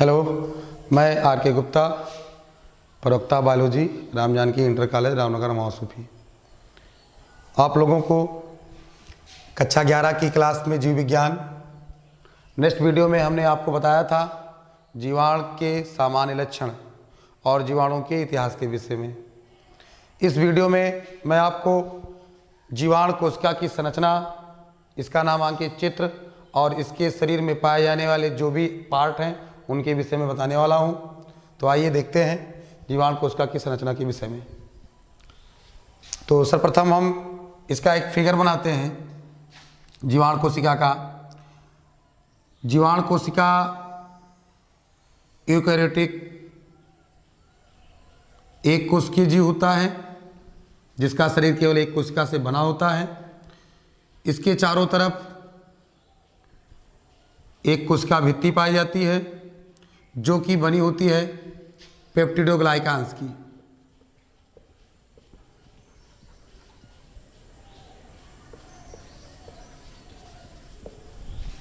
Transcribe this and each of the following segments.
Hello, मैं are K Gupta, प्रवक्ता biology, Ram Janki inter college, Ramnagar, महासूफी। आप लोगों को कक्षा 11 की क्लास में जीव विज्ञान नेक्स्ट वीडियो में हमने आपको बताया था जीवाणु के सामान्य लक्षण और जीवाणुओं के इतिहास के विषय में। इस वीडियो में मैं आपको जीवाणु कोशिका की संरचना, इसका नामांकित चित्र और इसके शरीर में पाए जाने वाले जो भी पार्ट हैं उनके विषय में बताने वाला हूं। तो आइए देखते हैं जीवाणु कोशिका की संरचना के विषय में। तो सर्वप्रथम हम इसका एक फिगर बनाते हैं जीवाणु कोशिका का। जीवाणु कोशिका यूकेरियोटिक एक कोशिकीय जीव होता है जिसका शरीर केवल एक कोशिका से बना होता है। इसके चारों तरफ एक कोशिका भित्ति पाई जाती है जो कि बनी होती है पेप्टिडोग्लाइकान्स की।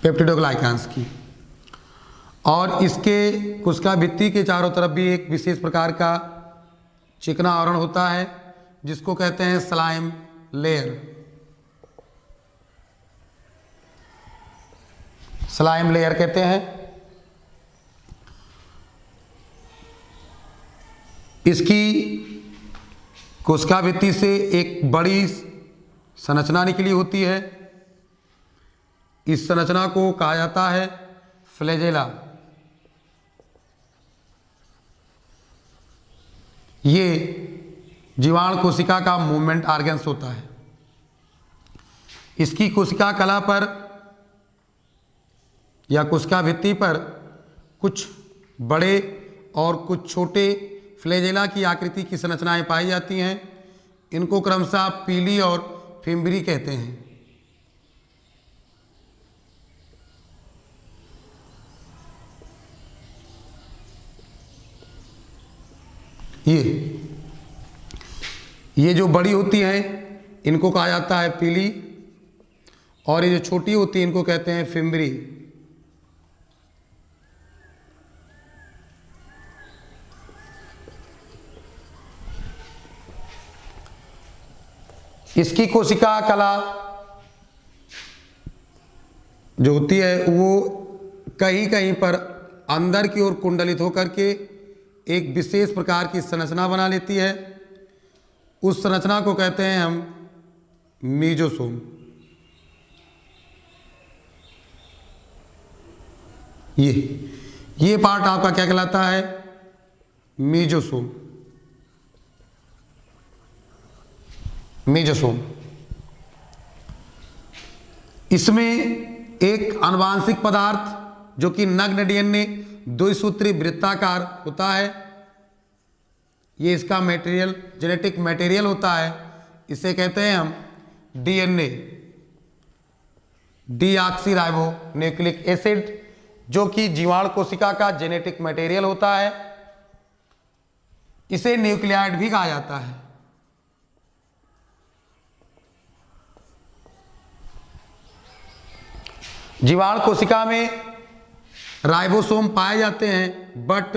पेप्टिडोग्लाइकान्स की और इसके कोशिका भित्ति के चारों तरफ भी एक विशेष प्रकार का चिकना आवरण होता है जिसको कहते हैं स्लाइम लेयर। स्लाइम लेयर कहते हैं। इसकी कोशिका भित्ति से एक बड़ी संरचना निकली होती है। इस संरचना को कहा जाता है फ्लैजेला। ये जीवाणु कोशिका का मूवमेंट ऑर्गन्स होता है। इसकी कोशिका कला पर या कोशिका भित्ति पर कुछ बड़े और कुछ छोटे फ्लैजेला की आकृति की संरचनाएं पाई जाती हैं। इनको क्रमशः पीली और फिम्बरी कहते हैं। ये जो बड़ी होती हैं इनको कहा जाता है पीली और ये जो छोटी होती है इनको कहते हैं फिम्बरी। इसकी कोशिका कला जो होती है वो कहीं कहीं पर अंदर की ओर कुंडलित होकर के एक विशेष प्रकार की संरचना बना लेती है। उस संरचना को कहते हैं हम मीजोसोम। ये पार्ट आपका क्या कहलाता है? मीजोसोम। मीजोसोम। इसमें एक आनुवांशिक पदार्थ जो कि नग्न डीएनए द्विसूत्री वृत्ताकार होता है। ये इसका मटेरियल, जेनेटिक मटेरियल होता है। इसे कहते हैं हम डीएनए, डीऑक्सीराइबो न्यूक्लिक एसिड, जो कि जीवाणु कोशिका का जेनेटिक मटेरियल होता है। इसे न्यूक्लियाइड भी कहा जाता है। जीवाणु कोशिका में राइबोसोम पाए जाते हैं बट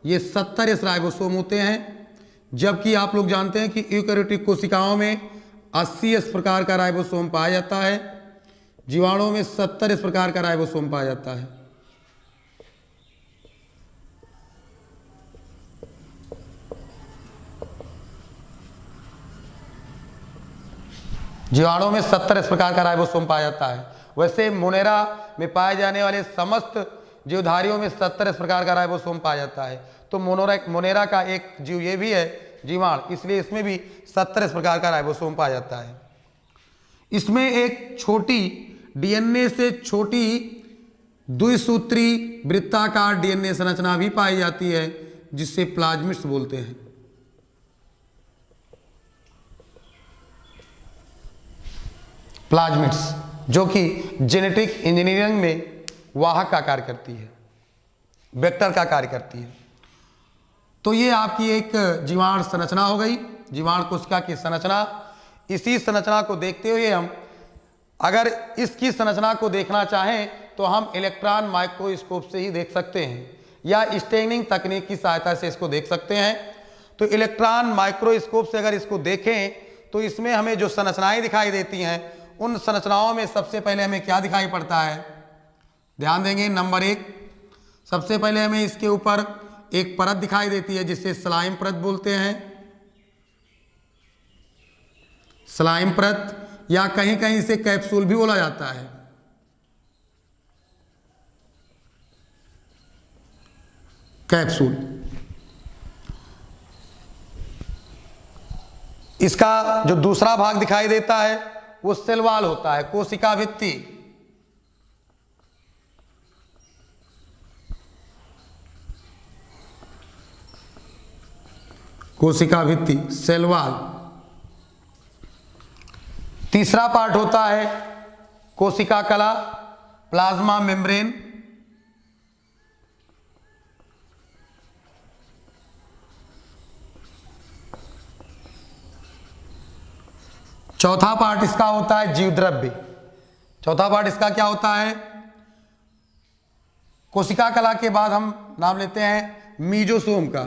ये 70 राइबोसोम होते हैं, जबकि आप लोग जानते हैं कि यूकेरियोटिक कोशिकाओं में 80 प्रकार का राइबोसोम पाया जाता है। जीवाणुओं में 70 प्रकार का राइबोसोम पाया जाता है। जीवाणुओं में 70 प्रकार का राइबोसोम पाया जाता है। वैसे मोनेरा में पाए जाने वाले समस्त जीवधारियों में 70 प्रकार का राइबोसोम पाया जाता है। तो मोनेरा का एक जीव ये भी है जीवाणु, इसलिए इसमें भी 70 प्रकार का राइबोसोम पाया जाता है। इसमें एक छोटी डीएनए से छोटी द्विसूत्री वृत्ताकार डीएनए संरचना भी पाई जाती है जिससे प्लाज्मिड्स बोलते हैं। प्लाज्मिड्स जो कि जेनेटिक इंजीनियरिंग में वाहक का कार्य करती है, वेक्टर का कार्य करती है। तो ये आपकी एक जीवाणु संरचना हो गई, जीवाणु कोशिका की संरचना। इसी संरचना को देखते हुए हम अगर इसकी संरचना को देखना चाहें तो हम इलेक्ट्रॉन माइक्रोस्कोप से ही देख सकते हैं। या स्टेनिंग तकनीक की सहायता से इसको देख सकते हैं। तो इलेक्ट्रॉन माइक्रोस्कोप से अगर इसको देखें तो इसमें हमें जो संरचनाएं दिखाई देती हैं, उन संरचनाओं में सबसे पहले हमें क्या दिखाई पड़ता है, ध्यान देंगे। नंबर 1, सबसे पहले हमें इसके ऊपर एक परत दिखाई देती है जिसे स्लाइम परत बोलते हैं। स्लाइम परत या कहीं कहीं इसे कैप्सूल भी बोला जाता है। कैप्सूल। इसका जो दूसरा भाग दिखाई देता है वो सेल वॉल होता है, कोशिका भित्ति। कोशिका भित्ति, सेल वॉल। तीसरा पार्ट होता है कोशिका कला, प्लाज्मा मेम्ब्रेन। चौथा पार्ट इसका होता है जीवद्रव्य। चौथा पार्ट इसका क्या होता है, कोशिका कला के बाद हम नाम लेते हैं मीजोसोम का।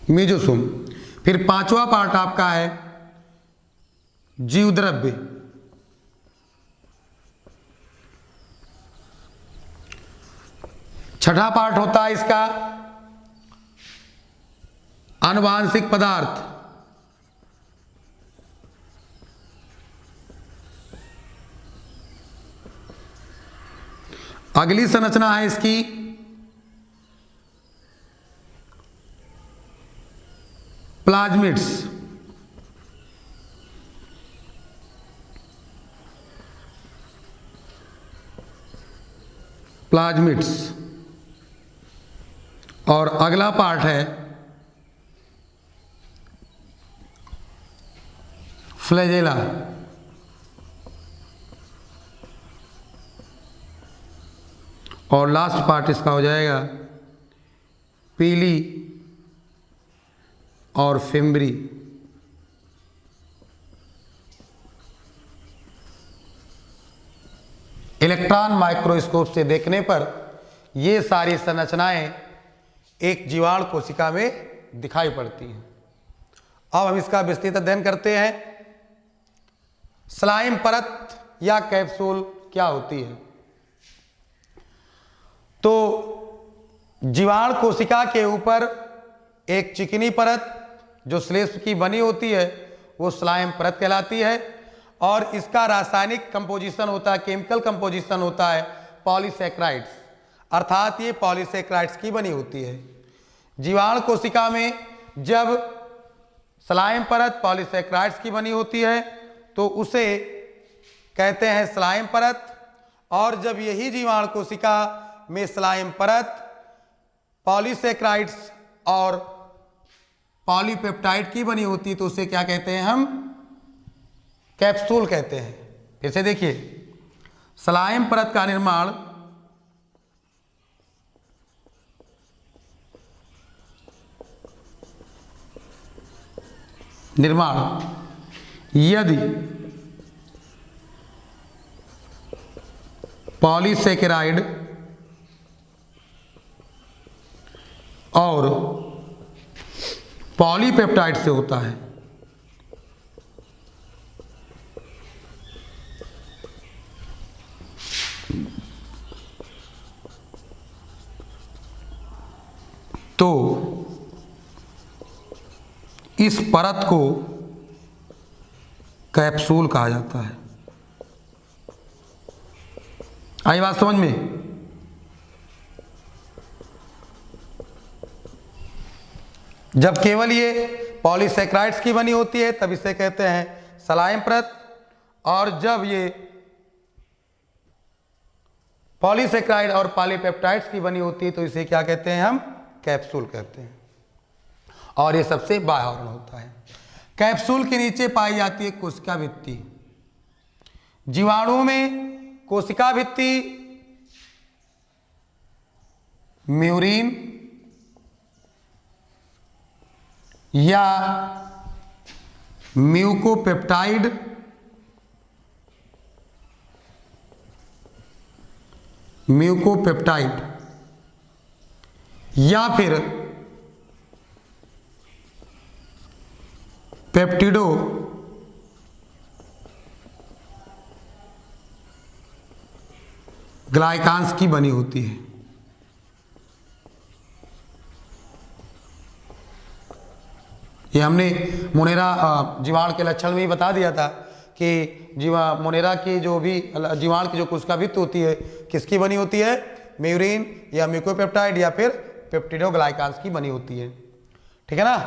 मीजोसोम। फिर पांचवा पार्ट आपका है जीवद्रव्य। छठा पार्ट होता है इसका आनुवांशिक पदार्थ। अगली संरचना है इसकी प्लाज्मिड्स। प्लाज्मिड्स। और अगला पार्ट है फ्लैजेला। और लास्ट पार्ट इसका हो जाएगा पीली और फिम्बरी। इलेक्ट्रॉन माइक्रोस्कोप से देखने पर ये सारी संरचनाएं एक जीवाणु कोशिका में दिखाई पड़ती हैं। अब हम इसका विस्तृत अध्ययन करते हैं। स्लाइम परत या कैप्सूल क्या होती है। तो जीवाणु कोशिका के ऊपर एक चिकनी परत जो श्लेष्म की बनी होती है वो स्लाइम परत कहलाती है। और इसका रासायनिक कंपोजिशन होता है, केमिकल कंपोजिशन होता है पॉलीसैकेराइड्स, अर्थात ये पॉलीसैकेराइड्स की बनी होती है। जीवाणु कोशिका में जब स्लाइम परत पॉलीसैकेराइड्स की बनी होती है तो उसे कहते हैं स्लाइम परत। और जब यही जीवाणु कोशिका में स्लाइम परत पॉलीसैकेराइड्स और पॉलीपेप्टाइड की बनी होती तो उसे क्या कहते हैं, हम कैप्सूल कहते हैं। फिर से देखिए, स्लाइम परत का निर्माण यदि पॉलीसैकेराइड और पॉलीपेप्टाइड से होता है तो इस परत को कैप्सूल कहा जाता है। आई बात समझ में। जब केवल ये पॉलीसैकेराइड्स की बनी होती है तब इसे कहते हैं स्लाइम परत, और जब ये पॉलीसैकेराइड और पॉलीपेप्टाइड्स की बनी होती है तो इसे क्या कहते हैं, हम कैप्सूल कहते हैं। और ये सबसे बाह्य होता है। कैप्सूल के नीचे पाई जाती है कोशिका भित्ति। जीवाणुओं में कोशिका भित्ति म्यूरिन या म्यूकोपेप्टाइड म्यूकोपेप्टाइड या फिर पेप्टिडो ग्लाइकांस की बनी होती है। ये हमने मोनेरा जीवाणु के लक्षण में ही बता दिया था कि मोनेरा की जो भी जीवाणु की जो कोशिका भित्ति होती है किसकी बनी होती है, म्यूरिन या म्यूकोपेप्टाइड या फिर पेप्टिडोग्लाइकांस की बनी होती है। ठीक है ना।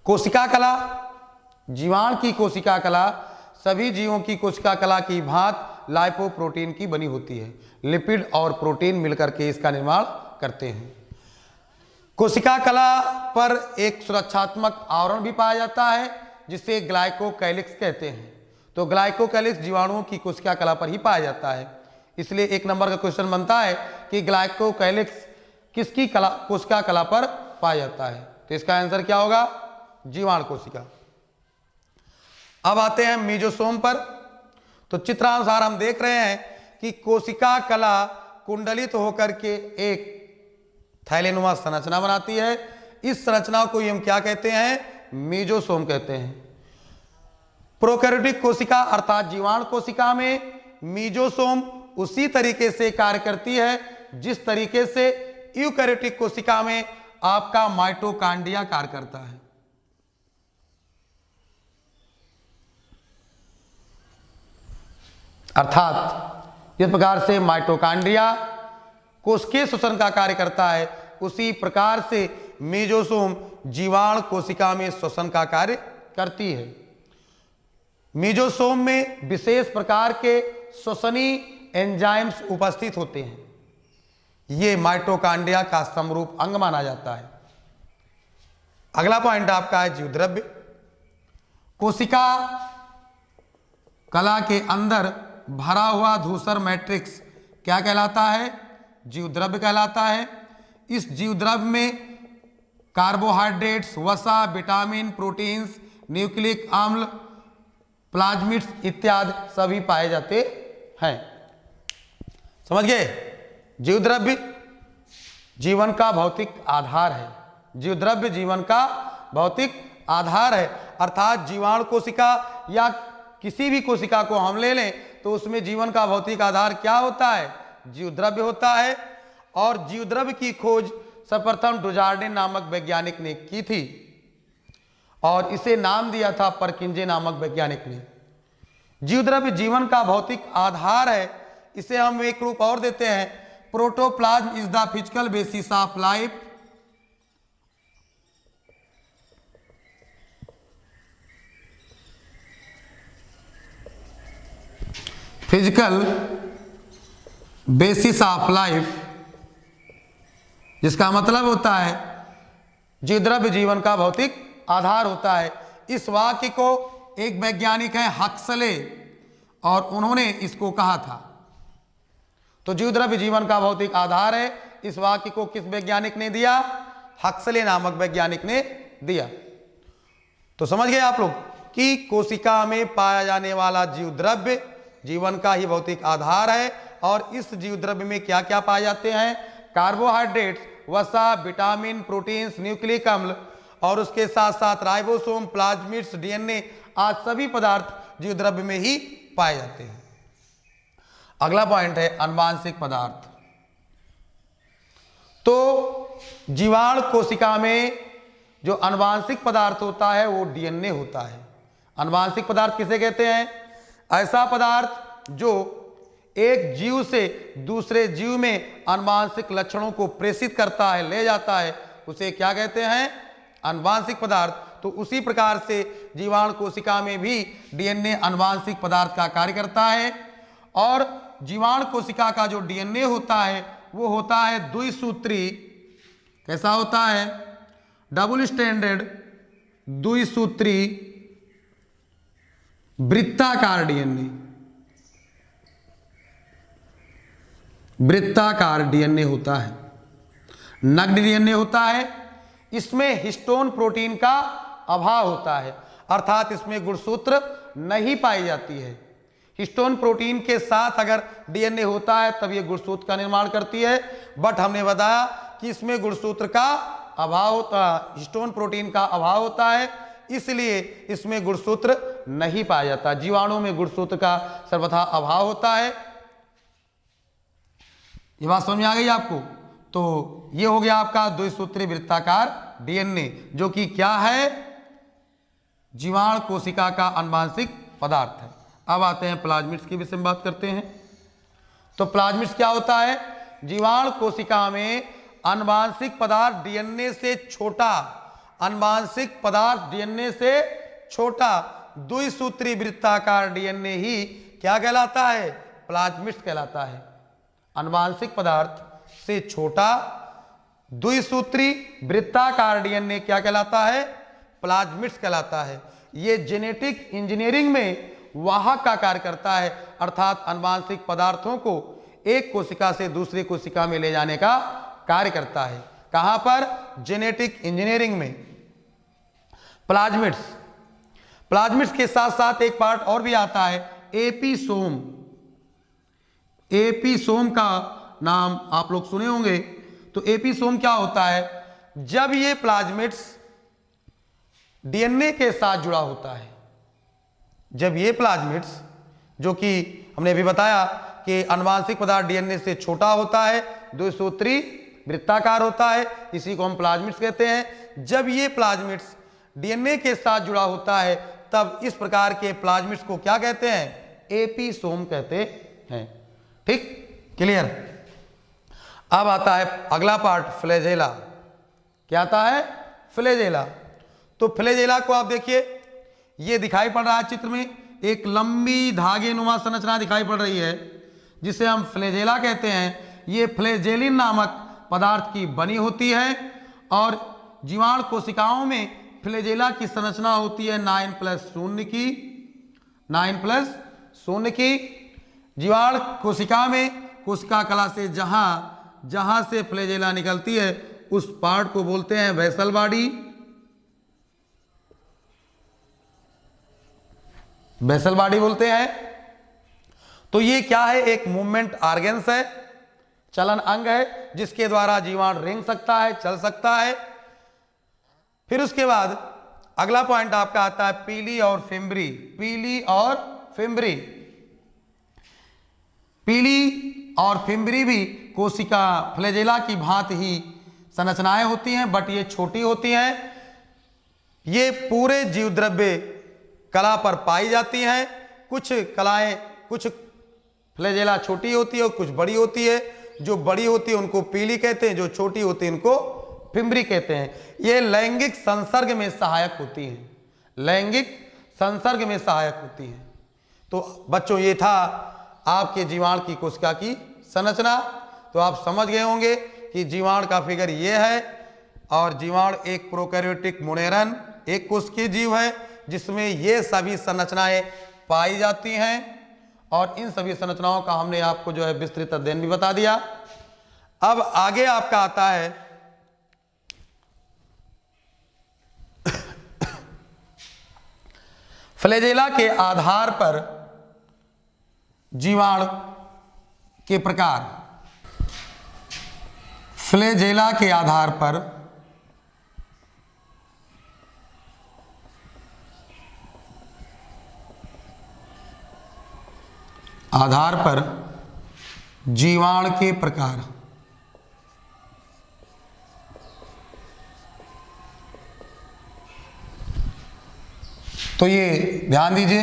कोशिका कला, जीवाणु की कोशिका कला सभी जीवों की कोशिका कला की भांति लाइपोप्रोटीन की बनी होती है। लिपिड और प्रोटीन मिलकर के इसका निर्माण करते हैं। कोशिका कला पर एक सुरक्षात्मक आवरण भी पाया जाता है जिसे ग्लाइकोकैलिक्स कहते हैं। तो ग्लाइकोकैलिक्स जीवाणुओं की कोशिका कला पर ही पाया जाता है, इसलिए एक नंबर का क्वेश्चन बनता है कि ग्लाइकोकैलिक्स किसकी कला कोशिका कला पर पाया जाता है। तो इसका आंसर क्या होगा, जीवाणु कोशिका। अब आते हैं मीजोसोम पर। तो चित्रानुसार हम देख रहे हैं कि कोशिका कला कुंडलित होकर के एक थैलेनुमा संरचना बनाती है। इस संरचना को हम क्या कहते हैं, मीजोसोम कहते हैं। प्रोकैरियोटिक कोशिका अर्थात जीवाणु कोशिका में मीजोसोम उसी तरीके से कार्य करती है जिस तरीके से यूकैरियोटिक कोशिका में आपका माइटोकांड्रिया कार्य करता है। अर्थात जिस प्रकार से माइटोकांड्रिया कोशिकीय श्वसन का कार्य करता है उसी प्रकार से मीजोसोम जीवाणु कोशिका में श्वसन का कार्य करती है। मीजोसोम में विशेष प्रकार के श्वसनी एंजाइम्स उपस्थित होते हैं। ये माइटोकांड्रिया का समरूप अंग माना जाता है। अगला पॉइंट आपका है जीवद्रव्य। कोशिका कला के अंदर भरा हुआ धूसर मैट्रिक्स क्या कहलाता है, जीवद्रव्य कहलाता है। इस जीवद्रव्य में कार्बोहाइड्रेट्स, वसा, विटामिन, प्रोटीन्स, न्यूक्लिक अम्ल, प्लाज्मिड्स इत्यादि सभी पाए जाते हैं। समझ गए। जीवद्रव्य जीवन का भौतिक आधार है। जीवद्रव्य जीवन का भौतिक आधार है। अर्थात जीवाणु कोशिका या किसी भी कोशिका को हम ले लें तो उसमें जीवन का भौतिक आधार क्या होता है, जीवद्रव्य होता है। और जीवद्रव्य की खोज सर्वप्रथम डुजार्डिन नामक वैज्ञानिक ने की थी और इसे नाम दिया था परकिंजे नामक वैज्ञानिक ने। जीवद्रव्य जीवन का भौतिक आधार है। इसे हम एक रूप और देते हैं, protoplasm is the physical basis of life. Physical basis of life, जिसका मतलब होता है जीवद्रव्य जीवन का भौतिक आधार होता है। इस वाक्य को एक वैज्ञानिक है हक्सले और उन्होंने इसको कहा था। तो जीवद्रव्य जीवन का भौतिक आधार है, इस वाक्य को किस वैज्ञानिक ने दिया, हक्सले नामक वैज्ञानिक ने दिया। तो समझ गए आप लोग कि कोशिका में पाया जाने वाला जीवद्रव्य जीवन का ही भौतिक आधार है। और इस जीवद्रव्य में क्या क्या पाए जाते हैं, कार्बोहाइड्रेट्स, वसा, विटामिन, प्रोटीन्स, न्यूक्लिक अम्ल और उसके साथ साथ राइबोसोम, प्लाज्मिड्स, डीएनए आज सभी पदार्थ जीवद्रव्य में ही पाए जाते हैं। अगला पॉइंट है आनुवांशिक पदार्थ। तो जीवाणु कोशिका में जो आनुवांशिक पदार्थ होता है वो डीएनए होता है। आनुवांशिक पदार्थ किसे कहते हैं, ऐसा पदार्थ जो एक जीव से दूसरे जीव में आनुवांशिक लक्षणों को प्रेषित करता है, ले जाता है, उसे क्या कहते हैं, आनुवांशिक पदार्थ। तो उसी प्रकार से जीवाणु कोशिका में भी डीएनए आनुवांशिक पदार्थ का कार्य करता है। और जीवाणु कोशिका का जो डीएनए होता है वो होता है द्विसूत्री, कैसा होता है, डबल स्टैंडर्ड द्विसूत्री वृत्ताकार डीएनए, वृत्ताकार डीएनए होता है, नग्न डीएनए होता है। इसमें हिस्टोन प्रोटीन का अभाव होता है, अर्थात इसमें गुणसूत्र नहीं पाई जाती है। हिस्टोन प्रोटीन के साथ अगर डीएनए होता है तब ये गुणसूत्र का निर्माण करती है, बट हमने बताया कि इसमें गुणसूत्र का अभाव होता है, हिस्टोन प्रोटीन का अभाव होता है, इसलिए इसमें गुणसूत्र नहीं पाया जाता। जीवाणु में गुणसूत्र का सर्वथा अभाव होता है। ये बात समझ में आ गई आपको? तो ये हो गया आपका द्विसूत्री वृत्ताकार डीएनए, जो कि क्या है, जीवाणु कोशिका का आनुवांशिक पदार्थ है। अब आते हैं प्लाज्मिड्स के विषय में बात करते हैं। तो प्लाज्मिड्स क्या होता है? जीवाणु कोशिका में आनुवांशिक पदार्थ डीएनए से छोटा, आनुवांशिक पदार्थ डीएनए से छोटा द्विसूत्री वृत्ताकार डीएनए ही क्या कहलाता है? प्लाज्मिड्स कहलाता है। आनुवांशिक पदार्थ से छोटा द्विसूत्री वृत्ताकार डीएनए क्या कहलाता है? प्लाज्मिड्स कहलाता है। ये जेनेटिक इंजीनियरिंग में वाहक का कार्य करता है, अर्थात आनुवांशिक पदार्थों को एक कोशिका से दूसरी कोशिका में ले जाने का कार्य करता है। कहां पर? जेनेटिक इंजीनियरिंग में। प्लाज्मिड्स, प्लाज्मिड्स के साथ साथ एक पार्ट और भी आता है, एपिसोम। एपिसोम का नाम आप लोग सुने होंगे। तो एपिसोम क्या होता है? जब ये प्लाज्मिड्स डीएनए के साथ जुड़ा होता है, जब ये प्लाज्मिड्स, जो कि हमने अभी बताया कि आनुवांशिक पदार्थ डीएनए से छोटा होता है, द्विसूत्री वृत्ताकार होता है, इसी को हम प्लाज्मिड्स कहते हैं। जब ये प्लाज्मिड्स डीएनए के साथ जुड़ा होता है तब इस प्रकार के प्लाज्मिड्स को क्या कहते हैं? एपिसोम कहते हैं। ठीक, क्लियर? अब आता है अगला पार्ट, फ्लैजेला। क्या आता है? फ्लैजेला। तो फ्लैजेला को आप देखिए, ये दिखाई पड़ रहा है चित्र में, एक लंबी धागे नुमा संरचना दिखाई पड़ रही है जिसे हम फ्लैजेला कहते हैं। ये फ्लैजेलिन नामक पदार्थ की बनी होती है और जीवाणु कोशिकाओं में फ्लैजेला की संरचना होती है 9+0 की, 9+0 की। जीवाणु कोशिका में कोशिका कला से जहां से फ्लैजेला निकलती है उस पार्ट को बोलते हैं वेसल बॉडी। वेसल बॉडी बोलते हैं। तो ये क्या है? एक मूवमेंट ऑर्गन्स है, चलन अंग है, जिसके द्वारा जीवाणु रेंग सकता है, चल सकता है। फिर उसके बाद अगला पॉइंट आपका आता है पीली और फिम्बरी। पीली और फिम्बरी, पीली और फिम्बरी भी कोशिका फ्लैजेला की भांति ही संरचनाएं होती हैं, बट ये छोटी होती हैं। ये पूरे जीव द्रव्य कला पर पाई जाती हैं। कुछ कलाएं, कुछ फ्लैजेला छोटी होती है और कुछ बड़ी होती है। जो बड़ी होती है उनको पीली कहते हैं, जो छोटी होती है उनको फिम्बरी कहते हैं। ये लैंगिक संसर्ग में सहायक होती हैं, लैंगिक संसर्ग में सहायक होती हैं। तो बच्चों, ये था आपके जीवाणु की कोशिका की संरचना। तो आप समझ गए होंगे कि जीवाणु का फिगर ये है और जीवाणु एक प्रोकैरियोटिक मोनेरन, एक कोशिकीय जीव है जिसमें ये सभी संरचनाएं पाई जाती हैं और इन सभी संरचनाओं का हमने आपको जो है विस्तृत अध्ययन भी बता दिया। अब आगे आपका आता है फ्लैजेला के आधार पर जीवाणु के प्रकार। फ्लैजेला के आधार पर जीवाणु के प्रकार। तो ये ध्यान दीजिए,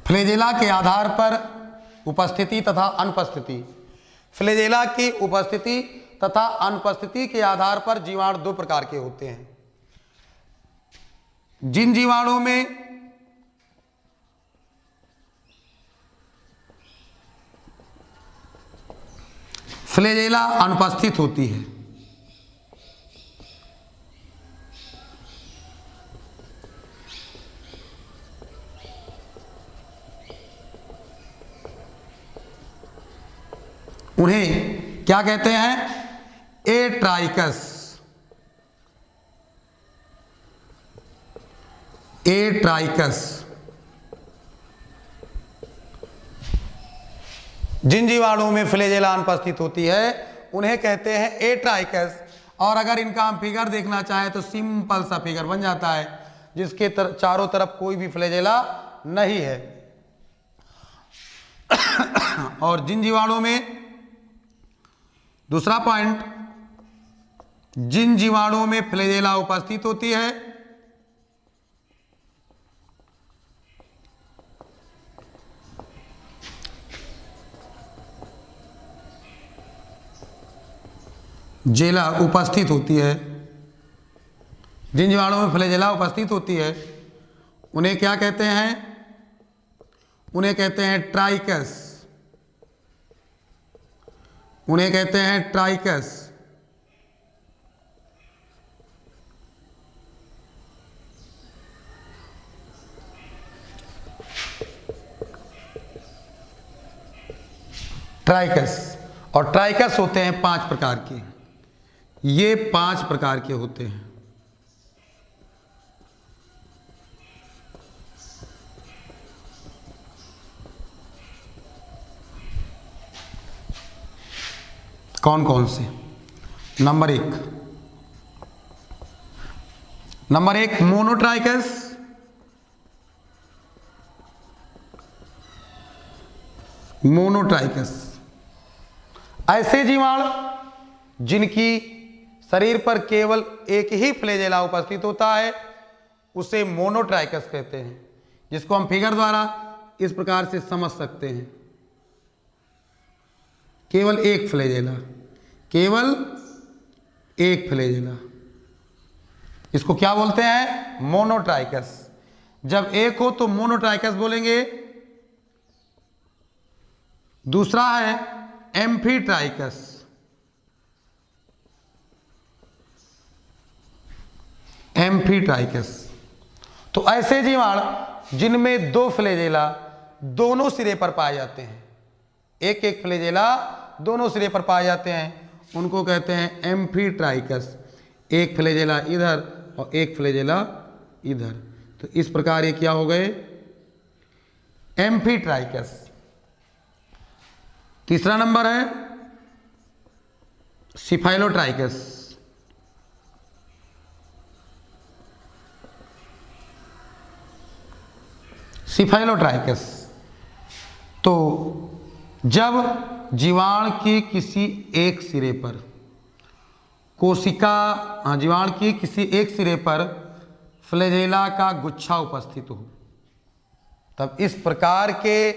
फ्लैजेला के आधार पर उपस्थिति तथा अनुपस्थिति। फ्लैजेला की उपस्थिति तथा अनुपस्थिति के आधार पर जीवाणु दो प्रकार के होते हैं। जिन जीवाणुओं में फ्लैजेला अनुपस्थित होती है, उन्हें क्या कहते हैं? एट्राइकस। एट्राइकस। जिन जीवाणुओं में फ्लैजेला अनुपस्थित होती है उन्हें कहते हैं एट्राइकस। और अगर इनका हम फिगर देखना चाहें तो सिंपल सा फिगर बन जाता है, जिसके चारों तरफ कोई भी फ्लैजेला नहीं है। और जिन जीवाणुओं में, दूसरा पॉइंट, जिन जीवाणुओं में फ्लैजेला उपस्थित होती है जेला उपस्थित होती है, जिन जीवाणुओं में फ्लैजेला उपस्थित होती है उन्हें क्या कहते हैं? उन्हें कहते हैं ट्राइकस। उन्हें कहते हैं ट्राइकस। ट्राइकस। और ट्राइकस होते हैं 5 प्रकार के। ये 5 प्रकार के होते हैं। कौन कौन से? नंबर 1 मोनोट्राइकस, मोनोट्राइकस ऐसे जीवाणु जिनकी शरीर पर केवल एक ही फ्लैजेला उपस्थित होता है उसे मोनोट्राइकस कहते हैं, जिसको हम फिगर द्वारा इस प्रकार से समझ सकते हैं। केवल एक फ्लैजेला, केवल एक फ्लैजेला, इसको क्या बोलते हैं? मोनोट्राइकस। जब एक हो तो मोनोट्राइकस बोलेंगे। दूसरा है एम्फीट्राइकस। एम्फीट्राइकस तो ऐसे जीवाणु जिनमें 2 फ्लैजेला दोनों सिरे पर पाए जाते हैं, एक एक फ्लैजेला दोनों सिरे पर पाए जाते हैं, उनको कहते हैं एम्फीट्राइकस। एक फ्लैजेला इधर और एक फ्लैजेला इधर, तो इस प्रकार ये क्या हो गए? एम्फीट्राइकस। तीसरा नंबर है सिफाइलोट्राइकस। सिफाइलोट्राइकस तो जब जीवाणु की किसी एक सिरे पर जीवाणु की किसी एक सिरे पर फ्लैजेला का गुच्छा उपस्थित हो, तब इस प्रकार के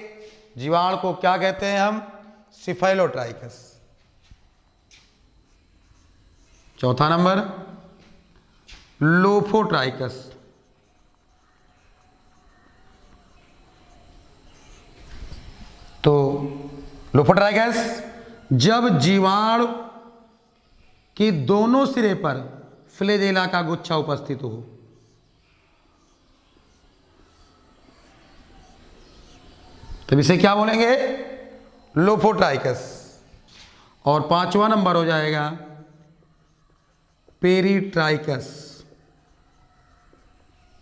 जीवाणु को क्या कहते हैं हम? सिफाइलोट्राइकस। चौथा नंबर लोफोट्राइकस। तो लोफोट्राइकस जब जीवाणु के दोनों सिरे पर फ्लैजेला का गुच्छा उपस्थित हो, तब इसे क्या बोलेंगे? लोफोट्राइकस। और 5वां नंबर हो जाएगा पेरीट्राइकस।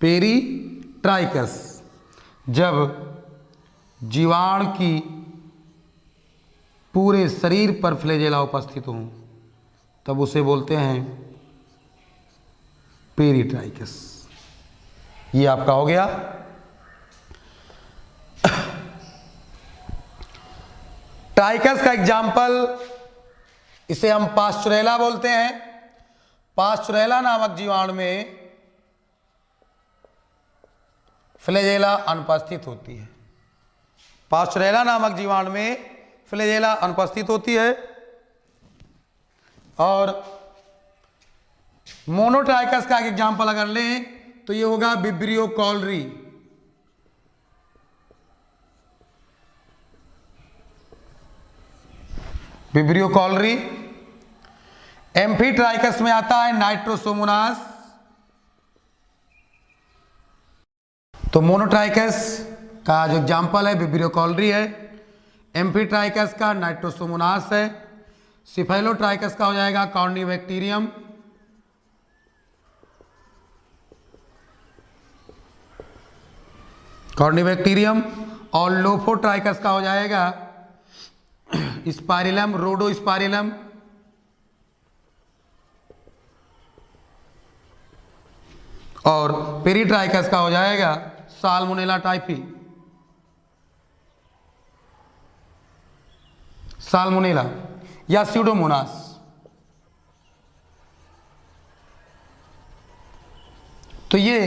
पेरीट्राइकस जब जीवाणु की पूरे शरीर पर फ्लैजेला उपस्थित हो, तब उसे बोलते हैं पेरीट्राइकस। ये आपका हो गया। ट्राइकस का एग्जाम्पल, इसे हम पास्चुरेला बोलते हैं। पास्चुरेला नामक जीवाणु में फ्लैजेला अनुपस्थित होती है। पास्चुरेला नामक जीवाणु में फ्लैजेला अनुपस्थित होती है। और मोनोट्राइकस का एग्जाम्पल अगर लें तो ये होगा Vibrio cholerae. Vibrio cholerae. Amphitrichous में आता है नाइट्रोसोमोनास। तो मोनोट्राइकस का जो एग्जाम्पल है विब्रियो कॉलरी है, एम्फीट्राइकस का नाइट्रोसोमोनास है, सिफाइलोट्राइकस का हो जाएगा कॉर्निबैक्टीरियम, और लोफोट्राइकस का हो जाएगा स्पाइरिलम, रोडोस्पाइरिलम, और पेरिट्राइकस का हो जाएगा साल्मोनेला टाइफी, साल्मोनेला या स्यूडोमोनास। तो ये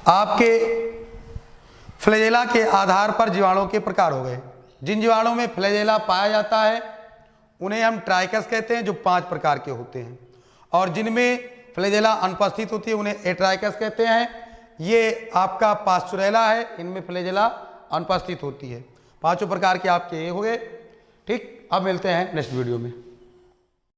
आपके फ्लैजेला के आधार पर जीवाणुओं के प्रकार हो गए। जिन जीवाणुओं में फ्लैजेला पाया जाता है उन्हें हम ट्राइकस कहते हैं, जो 5 प्रकार के होते हैं, और जिनमें फ्लैजेला अनुपस्थित होती है उन्हें एट्राइकस कहते हैं। ये आपका पास्चुरेला है, इनमें फ्लैजेला अनुपस्थित होती है। 5 प्रकार के आपके ये हो गए। ठीक, अब मिलते हैं नेक्स्ट वीडियो में।